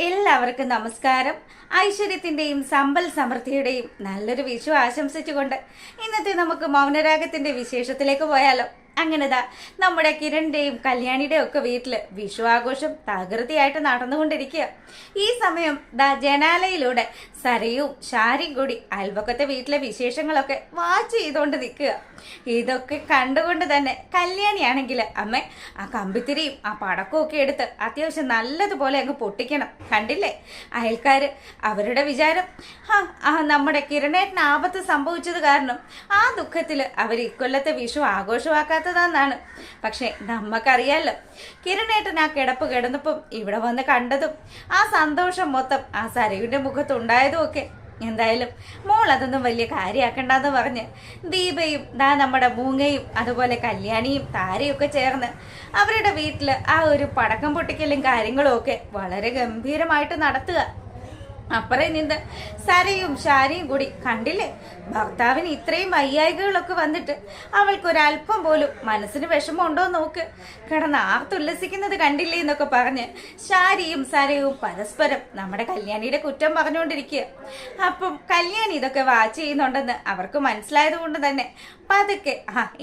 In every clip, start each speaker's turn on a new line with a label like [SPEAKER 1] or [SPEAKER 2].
[SPEAKER 1] എല്ലാവർക്കും നമസ്കാരം. ഐശ്വര്യത്തിന്റെയും സമ്പൽ സമൃദ്ധിയുടെയും നല്ലൊരു വിഷു ആശംസിച്ചുകൊണ്ട് ഇന്നത്തെ നമുക്ക് മൗനരാഗത്തിന്റെ വിശേഷത്തിലേക്ക് പോയാലോ. അങ്ങനെതാ നമ്മുടെ കിരണിന്റെയും കല്യാണിയുടെയും ഒക്കെ വീട്ടില് വിഷു ആഘോഷം തകൃതിയായിട്ട് നടന്നുകൊണ്ടിരിക്കുക. ഈ സമയം ജനാലയിലൂടെ സരയും ഷാരിയും കൂടി അയൽപക്കത്തെ വീട്ടിലെ വിശേഷങ്ങളൊക്കെ വാച്ച് ചെയ്തുകൊണ്ട് നിൽക്കുക. ഇതൊക്കെ കണ്ടുകൊണ്ട് തന്നെ കല്യാണിയാണെങ്കിൽ അമ്മ ആ കമ്പിത്തിരിയും ആ പടക്കവും ഒക്കെ എടുത്ത് അത്യാവശ്യം നല്ലതുപോലെ അങ്ങ് പൊട്ടിക്കണം. കണ്ടില്ലേ അയൽക്കാര് അവരുടെ വിചാരം നമ്മുടെ കിരണേട്ടന് ആപത്ത് സംഭവിച്ചത് കാരണം ആ ദുഃഖത്തിൽ അവർ ഇക്കൊല്ലത്തെ വിഷു ആഘോഷമാക്കാത്തതാന്നാണ്. പക്ഷെ നമുക്കറിയാലോ, കിരണേട്ടൻ ആ കിടപ്പ് കിടന്നപ്പം ഇവിടെ വന്ന് കണ്ടതും ആ സന്തോഷം മൊത്തം ആ സരയുടെ മുഖത്തുണ്ടായതും ഒക്കെ എന്തായാലും മോൾ അതൊന്നും വലിയ കാര്യമാക്കണ്ടെന്ന് പറഞ്ഞ് ദീപയും നമ്മുടെ മൂങ്ങയും അതുപോലെ കല്യാണിയും താരയും ഒക്കെ ചേർന്ന് അവരുടെ വീട്ടിൽ ആ ഒരു പടക്കം പൊട്ടിക്കലും കാര്യങ്ങളും ഒക്കെ വളരെ ഗംഭീരമായിട്ട് നടത്തുക. അപ്പുറം നിന്ന് സരയും ഷാരിയും കൂടി കണ്ടില്ലേ, ഭർത്താവിന് ഇത്രയും വയ്യായികളൊക്കെ വന്നിട്ട് അവൾക്കൊരല്പം പോലും മനസ്സിന് വിഷമമുണ്ടോ നോക്ക്, കിടന്ന് ആർത്തുല്ലസിക്കുന്നത് കണ്ടില്ലേ എന്നൊക്കെ പറഞ്ഞ് ഷാരിയും സരയും പരസ്പരം നമ്മുടെ കല്യാണിയുടെ കുറ്റം പറഞ്ഞുകൊണ്ടിരിക്കുക. അപ്പം കല്യാണി ഇതൊക്കെ വാച്ച് ചെയ്യുന്നുണ്ടെന്ന് അവർക്ക് മനസ്സിലായത് കൊണ്ട് തന്നെ പതുക്കെ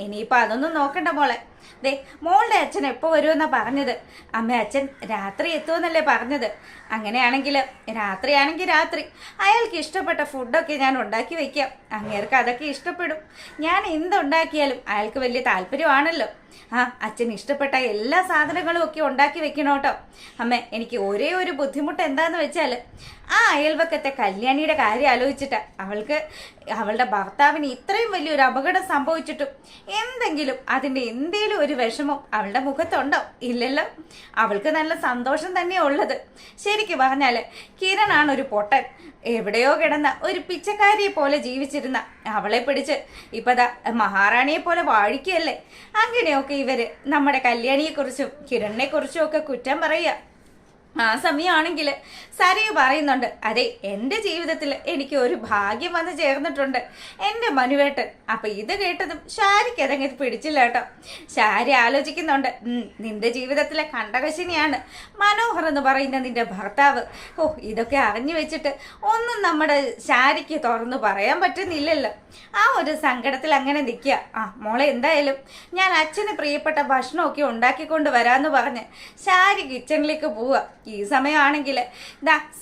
[SPEAKER 1] ഇനിയിപ്പോൾ അതൊന്നും നോക്കണ്ട മോളെ, ദേ മോളുടെ അച്ഛൻ എപ്പോൾ വരുമെന്നാ പറഞ്ഞത്. അമ്മ അച്ഛൻ രാത്രി എത്തുമെന്നല്ലേ പറഞ്ഞത്. അങ്ങനെയാണെങ്കിൽ രാത്രിയാണെങ്കിൽ രാത്രി അയാൾക്ക് ഇഷ്ടപ്പെട്ട ഫുഡൊക്കെ ഞാൻ ഉണ്ടാക്കി വെക്കാം. അങ്ങേർക്ക് അതൊക്കെ ഇഷ്ടപ്പെടും. ഞാൻ എന്തുണ്ടാക്കിയാലും അയാൾക്ക് വലിയ താല്പര്യമാണല്ലോ. അച്ഛൻ ഇഷ്ടപ്പെട്ട എല്ലാ സാധനങ്ങളും ഒക്കെ ഉണ്ടാക്കി വെക്കണോട്ടോ. അമ്മ എനിക്ക് ഒരേ ഒരു ബുദ്ധിമുട്ട് എന്താന്ന് വെച്ചാൽ ആ അയൽവക്കത്തെ കല്യാണിയുടെ കാര്യം ആലോചിച്ചിട്ടാ. അവളുടെ ഭർത്താവിന് ഇത്രയും വലിയൊരു അപകടം സംഭവിച്ചിട്ടും അതിന്റെ എന്തേലും ഒരു വിഷമം അവളുടെ മുഖത്തുണ്ടോ? ഇല്ലല്ലോ. അവൾക്ക് നല്ല സന്തോഷം തന്നെയാ ഉള്ളത്. ശരിക്കും പറഞ്ഞാല് കിരണാണ് ഒരു പൊട്ടൻ. എവിടെയോ കിടന്ന ഒരു പിച്ചക്കാരിയെ പോലെ ജീവിച്ചിരുന്ന അവളെ പിടിച്ച് ഇപ്പതാ മഹാറാണിയെ പോലെ വാഴിക്കുകയല്ലേ. അങ്ങനെയൊക്കെ ഇവര് നമ്മുടെ കല്യാണിയെക്കുറിച്ചും കിരണിനെ കുറിച്ചും ഒക്കെ കുറ്റം പറയുക. ആ സമയമാണെങ്കിൽ സരയു പറയുന്നുണ്ട്, അതെ എൻ്റെ ജീവിതത്തിൽ എനിക്ക് ഒരു ഭാഗ്യം വന്ന് ചേർന്നിട്ടുണ്ട്, എൻ്റെ മനുവേട്ടൻ. അപ്പൊ ഇത് കേട്ടതും ഷാരിക്ക് അതങ്ങനെ പിടിച്ചില്ല കേട്ടോ. ഷാരി ആലോചിക്കുന്നുണ്ട്, നിന്റെ ജീവിതത്തിലെ കണ്ടകശിനിയാണ് മനോഹർ എന്ന് പറയുന്ന നിന്റെ ഭർത്താവ്. ഇതൊക്കെ അറിഞ്ഞു വെച്ചിട്ട് ഒന്നും നമ്മുടെ ഷാരിക്ക് തുറന്നു പറയാൻ പറ്റുന്നില്ലല്ലോ. ആ ഒരു സങ്കടത്തിൽ അങ്ങനെ നിൽക്കുക. മോളെ എന്തായാലും ഞാൻ അച്ഛന് പ്രിയപ്പെട്ട ഭക്ഷണമൊക്കെ ഉണ്ടാക്കിക്കൊണ്ട് വരാമെന്ന് പറഞ്ഞ് ഷാരി കിച്ചണിലേക്ക് പോവുക. ഈ സമയമാണെങ്കിൽ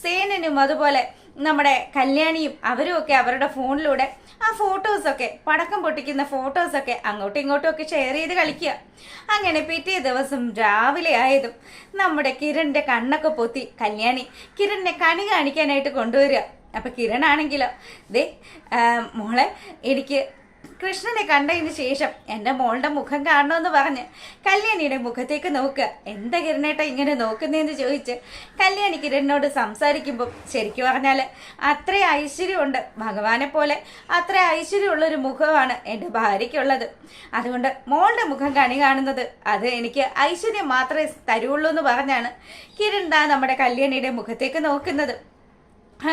[SPEAKER 1] സേനനും അതുപോലെ നമ്മുടെ കല്യാണിയും അവരും ഒക്കെ അവരുടെ ഫോണിലൂടെ ആ ഫോട്ടോസൊക്കെ പടക്കം പൊട്ടിക്കുന്ന ഫോട്ടോസൊക്കെ അങ്ങോട്ടും ഇങ്ങോട്ടും ഒക്കെ ഷെയർ ചെയ്ത് കളിക്കുക. അങ്ങനെ പിറ്റേ ദിവസം രാവിലെ ആയതും നമ്മുടെ കിരണിന്റെ കണ്ണൊക്കെ പൊത്തി കല്യാണി കിരണിനെ കണി കാണിക്കാനായിട്ട് കൊണ്ടുവരിക. അപ്പൊ കിരണാണെങ്കിലോ, മോളെ എനിക്ക് കൃഷ്ണനെ കണ്ടതിന് ശേഷം എൻ്റെ മോളുടെ മുഖം കാണണമെന്ന് പറഞ്ഞ് കല്യാണിയുടെ മുഖത്തേക്ക് നോക്കുക. എന്താ കിരണേട്ട ഇങ്ങനെ നോക്കുന്നതെന്ന് ചോദിച്ച് കല്യാണി കിരണിനോട് സംസാരിക്കുമ്പോൾ ശരിക്കും പറഞ്ഞാൽ അത്ര ഐശ്വര്യമുണ്ട്. ഭഗവാനെ പോലെ അത്ര ഐശ്വര്യമുള്ളൊരു മുഖമാണ് എൻ്റെ ഭാര്യയ്ക്കുള്ളത്. അതുകൊണ്ട് മോളുടെ മുഖം കണി കാണുന്നത് അത് എനിക്ക് ഐശ്വര്യം മാത്രമേ തരുള്ളൂ എന്ന് പറഞ്ഞാണ് കിരൺ നമ്മുടെ കല്യാണിയുടെ മുഖത്തേക്ക് നോക്കുന്നത്.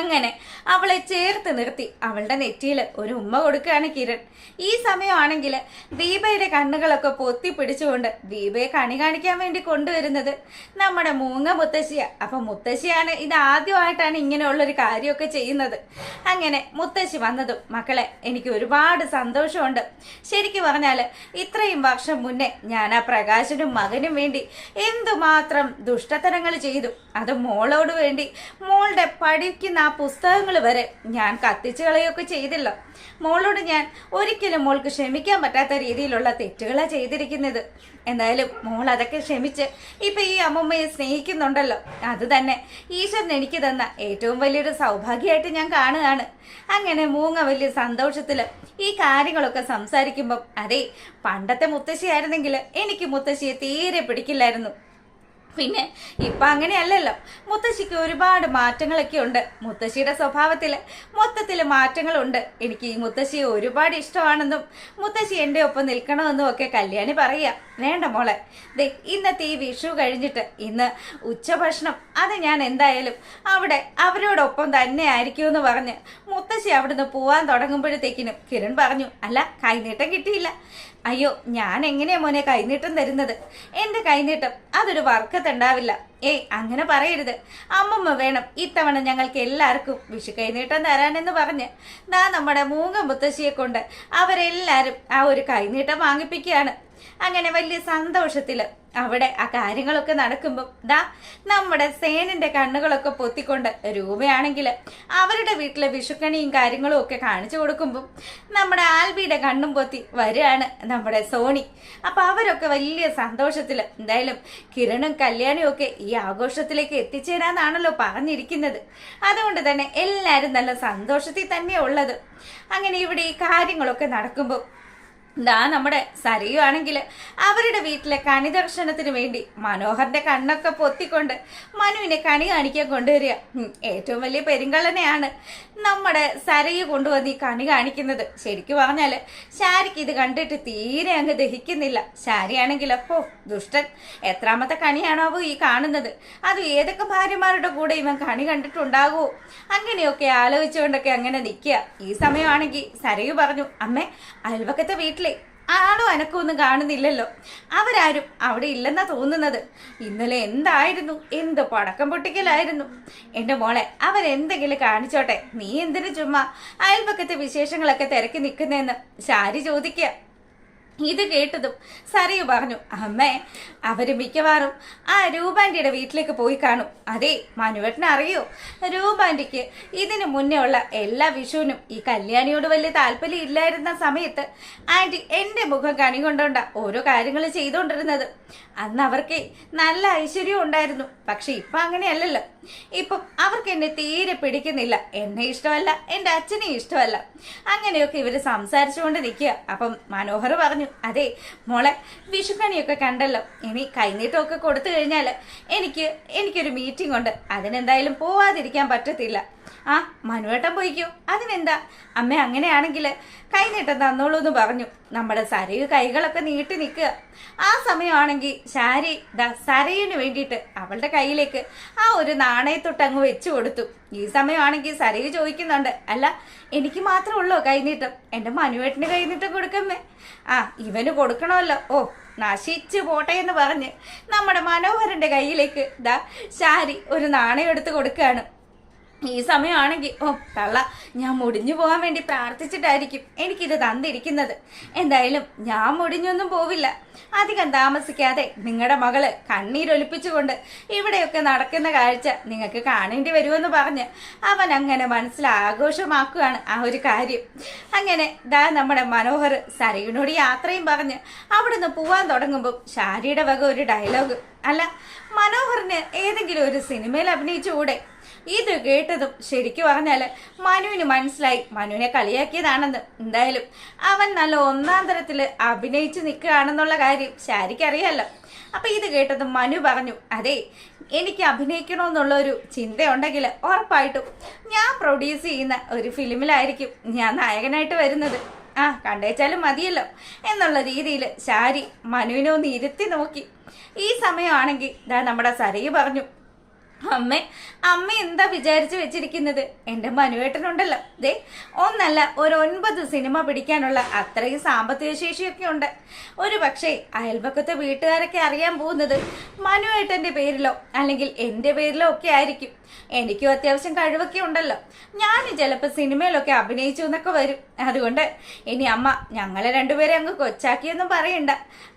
[SPEAKER 1] അങ്ങനെ അവളെ ചേർത്ത് നിർത്തി അവളുടെ നെറ്റിയിൽ ഒരു ഉമ്മ കൊടുക്കുകയാണ് കിരൺ. ഈ സമയമാണെങ്കിൽ ദീപയുടെ കണ്ണുകളൊക്കെ പൊത്തി പിടിച്ചുകൊണ്ട് ദീപയെ കണി കാണിക്കാൻ വേണ്ടി കൊണ്ടുവരുന്നത് നമ്മുടെ മൂങ്ങ മുത്തശ്ശിയ. അപ്പൊ മുത്തശ്ശിയാണ് ഇത് ആദ്യമായിട്ടാണ് ഇങ്ങനെയുള്ളൊരു കാര്യമൊക്കെ ചെയ്യുന്നത്. അങ്ങനെ മുത്തശ്ശി വന്നതും, മക്കളെ എനിക്ക് ഒരുപാട് സന്തോഷമുണ്ട്. ശരിക്കും പറഞ്ഞാൽ ഇത്രയും വർഷം മുന്നേ ഞാൻ ആ പ്രകാശനും മകനും വേണ്ടി എന്തുമാത്രം ദുഷ്ടത്തരങ്ങൾ ചെയ്തു. അത് മോളോട് വേണ്ടി മോളുടെ പഠിക്കുന്ന ആ പുസ്തകങ്ങൾ വരെ ഞാൻ കത്തിച്ചു കളയൊക്കെ ചെയ്തല്ലോ. മോളോട് ഞാൻ ഒരിക്കലും മോൾക്ക് ക്ഷമിക്കാൻ പറ്റാത്ത രീതിയിലുള്ള തെറ്റുകളാണ് ചെയ്തിരിക്കുന്നത്. എന്തായാലും മോൾ അതൊക്കെ ക്ഷമിച്ച് ഇപ്പൊ ഈ അമ്മമ്മയെ സ്നേഹിക്കുന്നുണ്ടല്ലോ, അത് തന്നെ ഈശ്വരൻ എനിക്ക് തന്ന ഏറ്റവും വലിയൊരു സൗഭാഗ്യമായിട്ട് ഞാൻ കാണുകയാണ്. അങ്ങനെ മൂങ്ങ വലിയ സന്തോഷത്തില് ഈ കാര്യങ്ങളൊക്കെ സംസാരിക്കുമ്പം, അതെ പണ്ടത്തെ മുത്തശ്ശിയായിരുന്നെങ്കിൽ എനിക്ക് മുത്തശ്ശിയെ തീരെ പിടിക്കില്ലായിരുന്നു. പിന്നെ ഇപ്പൊ അങ്ങനെയല്ലല്ലോ. മുത്തശ്ശിക്ക് ഒരുപാട് മാറ്റങ്ങളൊക്കെ ഉണ്ട്. മുത്തശ്ശിയുടെ സ്വഭാവത്തിൽ മൊത്തത്തിൽ മാറ്റങ്ങളുണ്ട്. എനിക്ക് ഈ മുത്തശ്ശിയെ ഒരുപാട് ഇഷ്ടമാണെന്നും മുത്തശ്ശി എൻ്റെ ഒപ്പം നിൽക്കണമെന്നും ഒക്കെ കല്യാണി പറയുക. വേണ്ട മോളെ, ഇന്നത്തെ ഈ വിഷു കഴിഞ്ഞിട്ട് ഇന്ന് ഉച്ചഭക്ഷണം അത് ഞാൻ എന്തായാലും അവിടെ അവരോടൊപ്പം തന്നെ ആയിരിക്കും എന്ന് പറഞ്ഞ് മുത്തശ്ശി അവിടുന്ന് പോവാൻ തുടങ്ങുമ്പോഴത്തേക്കിനും കിരൺ പറഞ്ഞു, അല്ല കൈനീട്ടം കിട്ടിയില്ല. അയ്യോ, ഞാൻ എങ്ങനെയാ മോനെ കൈനീട്ടം തരുന്നത്? എന്റെ കൈനീട്ടം അതൊരു വർക്കത്തുണ്ടാവില്ല. ഏയ്, അങ്ങനെ പറയരുത്. അമ്മമ്മ വേണം ഇത്തവണ ഞങ്ങൾക്ക് എല്ലാവർക്കും വിഷു കൈനീട്ടം തരാനെന്ന് പറഞ്ഞ് നമ്മുടെ മൂങ്ങ മുത്തശ്ശിയെ കൊണ്ട് അവരെല്ലാരും ആ ഒരു കൈനീട്ടം വാങ്ങിപ്പിക്കുകയാണ്. അങ്ങനെ വലിയ സന്തോഷത്തില് അവിടെ ആ കാര്യങ്ങളൊക്കെ നടക്കുമ്പോൾ നമ്മുടെ സേനന്റെ കണ്ണുകളൊക്കെ പൊത്തിക്കൊണ്ട് രൂപയാണെങ്കിൽ അവരുടെ വീട്ടിലെ വിഷുക്കണിയും കാര്യങ്ങളും ഒക്കെ കാണിച്ചു കൊടുക്കുമ്പോൾ നമ്മുടെ ആൽബിയുടെ കണ്ണും പൊത്തി വരികയാണ് നമ്മുടെ സോണി. അപ്പൊ അവരൊക്കെ വലിയ സന്തോഷത്തില് എന്തായാലും കിരണും കല്യാണിയും ഒക്കെ ഈ ആഘോഷത്തിലേക്ക് എത്തിച്ചേരാന്നാണല്ലോ പറഞ്ഞിരിക്കുന്നത്. അതുകൊണ്ട് തന്നെ എല്ലാരും നല്ല സന്തോഷത്തിൽ തന്നെയാ ഉള്ളത്. അങ്ങനെ ഇവിടെ ഈ കാര്യങ്ങളൊക്കെ നടക്കുമ്പോൾ നമ്മുടെ സരയുവാണെങ്കിൽ അവരുടെ വീട്ടിലെ കണി ദർശനത്തിന് വേണ്ടി മനോഹറിന്റെ കണ്ണൊക്കെ പൊത്തിക്കൊണ്ട് മനുവിനെ കണി കാണിക്കാൻ കൊണ്ടുവരിക. ഏറ്റവും വലിയ പെരുങ്കള്ളനെയാണ് നമ്മുടെ സരയു കൊണ്ടുവന്ന് ഈ കണി കാണിക്കുന്നത്. ശരിക്കും പറഞ്ഞാല് ശാരിക്ക് ഇത് കണ്ടിട്ട് തീരെ അങ്ങ് ദഹിക്കുന്നില്ല. ശാരിയാണെങ്കിൽ അപ്പോ ദുഷ്ടൻ, എത്രാമത്തെ കണിയാണോ ഈ കാണുന്നത്? അത് ഏതൊക്കെ ഭാര്യമാരുടെ കൂടെ ഇവൻ കണി കണ്ടിട്ടുണ്ടാകുമോ? അങ്ങനെയൊക്കെ ആലോചിച്ചുകൊണ്ടൊക്കെ അങ്ങനെ നിൽക്കുക. ഈ സമയമാണെങ്കിൽ സരയു പറഞ്ഞു, അമ്മേ, അയൽവക്കത്തെ വീട്ടിൽ ആണോ അനക്കൊന്നും കാണുന്നില്ലല്ലോ, അവരാരും അവിടെ ഇല്ലെന്നാ തോന്നുന്നത്. ഇന്നലെ എന്തായിരുന്നു, എന്ത് പടക്കം പൊട്ടിക്കലായിരുന്നു. എന്റെ മോളെ, അവരെന്തെങ്കിലും കാണിച്ചോട്ടെ, നീ എന്തിനു ചുമ്മാ അയൽപക്കത്തെ വിശേഷങ്ങളൊക്കെ തിരക്കി നിൽക്കുന്നതെന്ന് ശാരി ചോദിക്കുക. ഇത് കേട്ടതും സരയു പറഞ്ഞു, അമ്മേ, അവര് മിക്കവാറും ആ രൂപാന്റിയുടെ വീട്ടിലേക്ക് പോയി കാണും. അതെ, മനുവേട്ടനെ അറിയോ? രൂപാന്റിക്ക് ഇതിനു മുന്നേ ഉള്ള എല്ലാ വിഷുവിനും ഈ കല്യാണിയോട് വലിയ താല്പര്യം ഇല്ലായിരുന്ന സമയത്ത് ആന്റി എന്റെ മുഖം കണി കൊണ്ടോണ്ട ഓരോ കാര്യങ്ങൾ ചെയ്തുകൊണ്ടിരുന്നത്. അന്ന് അവർക്ക് നല്ല ഐശ്വര്യം ഉണ്ടായിരുന്നു. പക്ഷെ ഇപ്പൊ അങ്ങനെയല്ലല്ലോ. ഇപ്പം അവർക്ക് എന്നെ തീരെ പിടിക്കുന്നില്ല. എന്നെ ഇഷ്ടമല്ല, എന്റെ അച്ഛനെ ഇഷ്ടമല്ല. അങ്ങനെയൊക്കെ ഇവര് സംസാരിച്ചുകൊണ്ട് നിൽക്കുക. അപ്പം മനോഹർ പറഞ്ഞു, അതെ മോളെ, വിഷുക്കണിയൊക്കെ കണ്ടല്ലോ, ഇനി കൈനീട്ടമൊക്കെ കൊടുത്തു കഴിഞ്ഞാല് എനിക്കൊരു മീറ്റിംഗ് ഉണ്ട്. അതിനെന്തായാലും പോവാതിരിക്കാൻ പറ്റത്തില്ല. ആ, മനുവേട്ടൻ പോയിക്കോ, അതിനെന്താ അമ്മ? അങ്ങനെയാണെങ്കിൽ കൈനീട്ടം തന്നോളൂ എന്ന് പറഞ്ഞു നമ്മുടെ സരയു കൈകളൊക്കെ നീട്ടി നിൽക്കുക. ആ സമയമാണെങ്കിൽ ശാരി സരയുന് വേണ്ടിയിട്ട് അവളുടെ കയ്യിലേക്ക് ആ ഒരു നാണയത്തൊട്ട് അങ്ങ് വെച്ചു കൊടുത്തു. ഈ സമയമാണെങ്കിൽ സരയു ചോദിക്കുന്നുണ്ട്, അല്ല, എനിക്ക് മാത്രമേ ഉള്ളൂ കൈനീട്ടം? എന്റെ മനുവേട്ടന് കൈനീട്ടം കൊടുക്കമ്മേ. ആ, ഇവന് കൊടുക്കണമല്ലോ. ഓ, നശിച്ചു പോട്ടെ എന്ന് പറഞ്ഞ് നമ്മുടെ മനോഹരന്റെ കയ്യിലേക്ക് ശാരി ഒരു നാണയം എടുത്ത് കൊടുക്കുകയാണ്. ഈ സമയമാണെങ്കിൽ ഓ തള്ള, ഞാൻ മുടിഞ്ഞു പോകാൻ വേണ്ടി പ്രാർത്ഥിച്ചിട്ടായിരിക്കും എനിക്കിത് തന്നിരിക്കുന്നത്. എന്തായാലും ഞാൻ മുടിഞ്ഞൊന്നും പോവില്ല. അധികം താമസിക്കാതെ നിങ്ങളുടെ മകള് കണ്ണീരൊലിപ്പിച്ചുകൊണ്ട് ഇവിടെയൊക്കെ നടക്കുന്ന കാഴ്ച നിങ്ങൾക്ക് കാണേണ്ടി വരുമെന്ന് പറഞ്ഞ് അവൻ അങ്ങനെ മനസ്സിൽ ആഘോഷമാക്കുകയാണ് ആ ഒരു കാര്യം. അങ്ങനെ നമ്മുടെ മനോഹർ സരയുനോട് യാത്രയും പറഞ്ഞ് അവിടുന്ന് പോവാൻ തുടങ്ങുമ്പോൾ ശാരിയുടെ വക ഒരു ഡയലോഗ്, അല്ല, മനോഹറിന് ഏതെങ്കിലും ഒരു സിനിമയിൽ അഭിനയിച്ചുകൂടെ? ഇത് കേട്ടതും ശരിക്കും പറഞ്ഞാല് മനുവിന് മനസ്സിലായി മനുവിനെ കളിയാക്കിയതാണെന്ന്. എന്തായാലും അവൻ നല്ല ഒന്നാം തരത്തില് അഭിനയിച്ചു നിൽക്കുകയാണെന്നുള്ള കാര്യം ശാരിക്ക് അറിയാലോ. അപ്പൊ ഇത് കേട്ടതും മനു പറഞ്ഞു, അതെ, എനിക്ക് അഭിനയിക്കണമെന്നുള്ള ഒരു ചിന്തയുണ്ടെങ്കിൽ ഉറപ്പായിട്ടും ഞാൻ പ്രൊഡ്യൂസ് ചെയ്യുന്ന ഒരു ഫിലിമിലായിരിക്കും ഞാൻ നായകനായിട്ട് വരുന്നത്. ആ, കണ്ടേച്ചാലും മതിയല്ലോ എന്നുള്ള രീതിയിൽ ശാരി മനുവിനെ ഒന്ന് ഇരുത്തി നോക്കി. ഈ സമയമാണെങ്കിൽ നമ്മുടെ സരയു പറഞ്ഞു, അമ്മ എന്താ വിചാരിച്ചു വെച്ചിരിക്കുന്നത്? എന്റെ മനുവേട്ടനുണ്ടല്ലോ, ദേ ഒന്നല്ല ഒരു 9 സിനിമ പിടിക്കാനുള്ള അത്രയും സാമ്പത്തിക ശേഷിയൊക്കെ ഉണ്ട്. ഒരു പക്ഷേ അയൽപക്കത്തെ വീട്ടുകാരൊക്കെ അറിയാൻ പോകുന്നത് മനുവേട്ടന്റെ പേരിലോ അല്ലെങ്കിൽ എന്റെ പേരിലോ ഒക്കെ ആയിരിക്കും. എനിക്കും അത്യാവശ്യം കഴിവൊക്കെ ഉണ്ടല്ലോ, ഞാൻ ചിലപ്പോൾ സിനിമയിലൊക്കെ അഭിനയിച്ചു എന്നൊക്കെ വരും. അതുകൊണ്ട് ഇനി അമ്മ ഞങ്ങളെ രണ്ടുപേരെ അങ്ങ് കൊച്ചാക്കിയൊന്നും പറയണ്ട.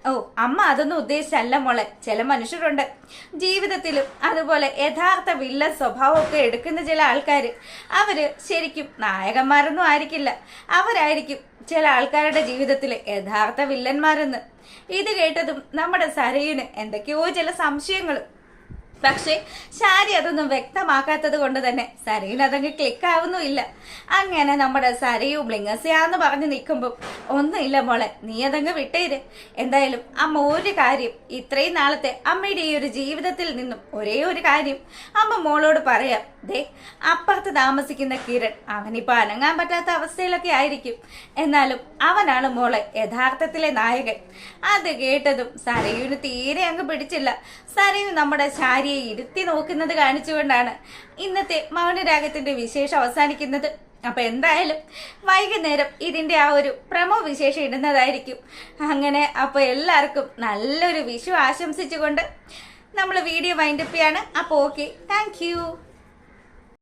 [SPEAKER 1] ഓ, അമ്മ അതൊന്നും ഉദ്ദേശിച്ചല്ല മോളെ. ചില മനുഷ്യരുണ്ട് ജീവിതത്തിലും അതുപോലെ യഥാർത്ഥ വില്ല സ്വഭാവമൊക്കെ എടുക്കുന്ന ചില ആൾക്കാർ. അവര് ശരിക്കും നായകന്മാരൊന്നും ആയിരിക്കില്ല, അവരായിരിക്കും ചില ആൾക്കാരുടെ ജീവിതത്തിൽ യഥാർത്ഥ വില്ലന്മാരെന്ന്. ഇത് കേട്ടതും നമ്മുടെ സരയുന് എന്തൊക്കെയോ ചില സംശയങ്ങളും. പക്ഷേ ശാരി അതൊന്നും വ്യക്തമാക്കാത്തത് കൊണ്ട് തന്നെ സരയുന് അതങ്ങ് ക്ലിക്കാവുന്നുമില്ല. അങ്ങനെ നമ്മുടെ സരയു ബ്ലിങ്ങസ്യാന്ന് പറഞ്ഞു നിൽക്കുമ്പോൾ, ഒന്നുമില്ല മോളെ, നീ അതങ്ങ് വിട്ടേര്. എന്തായാലും അമ്മ ഒരു കാര്യം, ഇത്രയും നാളത്തെ അമ്മയുടെ ഈ ഒരു ജീവിതത്തിൽ നിന്നും ഒരേ ഒരു കാര്യം അമ്മ മോളോട് പറയാം. ദേ, അപ്പുറത്ത് താമസിക്കുന്ന കിരൺ, അവനിപ്പോ അനങ്ങാൻ പറ്റാത്ത അവസ്ഥയിലൊക്കെ ആയിരിക്കും, എന്നാലും അവനാണ് മോളെ യഥാർത്ഥത്തിലെ നായകൻ. അത് കേട്ടതും സരയുന് തീരെ അങ്ങ് പിടിച്ചില്ല. സരയു നമ്മുടെ ശാരിയെ ഇരുത്തി നോക്കുന്നത് കാണിച്ചുകൊണ്ടാണ് ഇന്നത്തെ മൗനരാഗത്തിന്റെ വിശേഷം അവസാനിക്കുന്നത്. അപ്പോൾ എന്തായാലും വൈകുന്നേരം ഇതിൻ്റെ ആ ഒരു പ്രമോ വിശേഷം ഇടുന്നതായിരിക്കും. അങ്ങനെ അപ്പോൾ എല്ലാവർക്കും നല്ലൊരു വിഷു ആശംസിച്ചുകൊണ്ട് നമ്മൾ വീഡിയോ വൈൻഡപ്പ് ചെയ്യാണ്. അപ്പോൾ ഓക്കെ, താങ്ക്